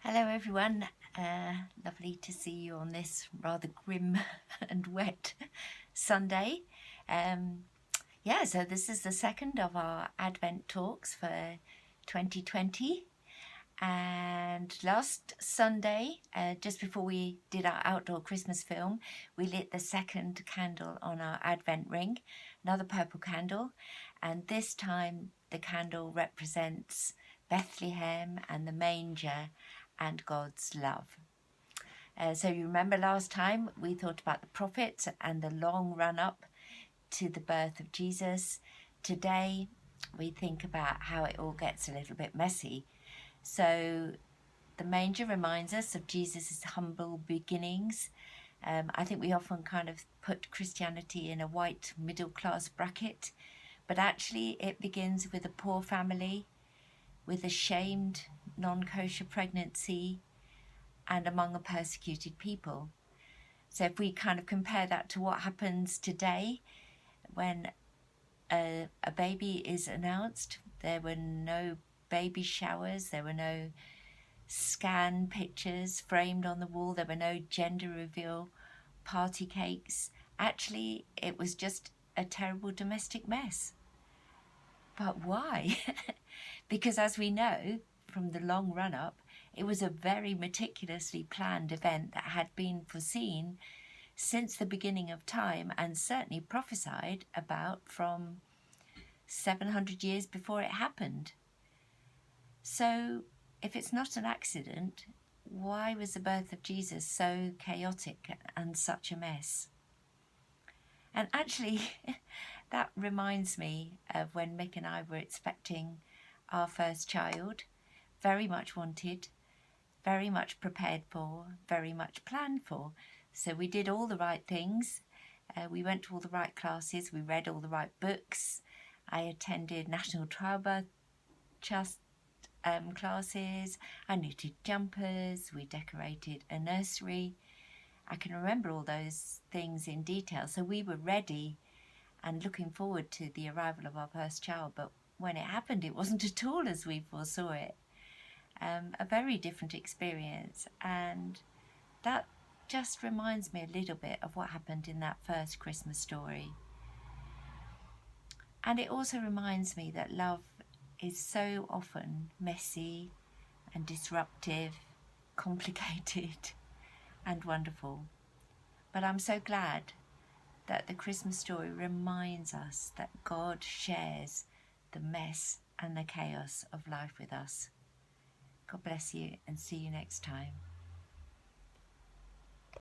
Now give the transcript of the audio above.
Hello everyone, lovely to see you on this rather grim and wet Sunday. So this is the second of our Advent talks for 2020, and last Sunday, just before we did our outdoor Christmas film, we lit the second candle on our Advent ring, another purple candle, and this time the candle represents Bethlehem and the manger and God's love. So you remember last time we thought about the prophets and the long run up to the birth of Jesus. Today we think about how it all gets a little bit messy. So the manger reminds us of Jesus' humble beginnings. I think we often kind of put Christianity in a white middle class bracket, but actually it begins with a poor family, with a shamed non-kosher pregnancy, and among a persecuted people. So if we kind of compare that to what happens today, when a baby is announced, there were no baby showers, there were no scan pictures framed on the wall, there were no gender reveal party cakes. Actually, it was just a terrible domestic mess. But why? Because as we know from the long run-up, it was a very meticulously planned event that had been foreseen since the beginning of time and certainly prophesied about from 700 years before it happened. So if it's not an accident, why was the birth of Jesus so chaotic and such a mess? And actually, that reminds me of when Mick and I were expecting our first child, very much wanted, very much prepared for, very much planned for. So we did all the right things. We went to all the right classes. We read all the right books. I attended National Childbirth Trust classes. I knitted jumpers. We decorated a nursery. I can remember all those things in detail. So we were ready and looking forward to the arrival of our first child. But when it happened, it wasn't at all as we foresaw it. A very different experience, and that just reminds me a little bit of what happened in that first Christmas story. And it also reminds me that love is so often messy and disruptive, complicated and wonderful. But I'm so glad that the Christmas story reminds us that God shares the mess and the chaos of life with us. God bless you and see you next time.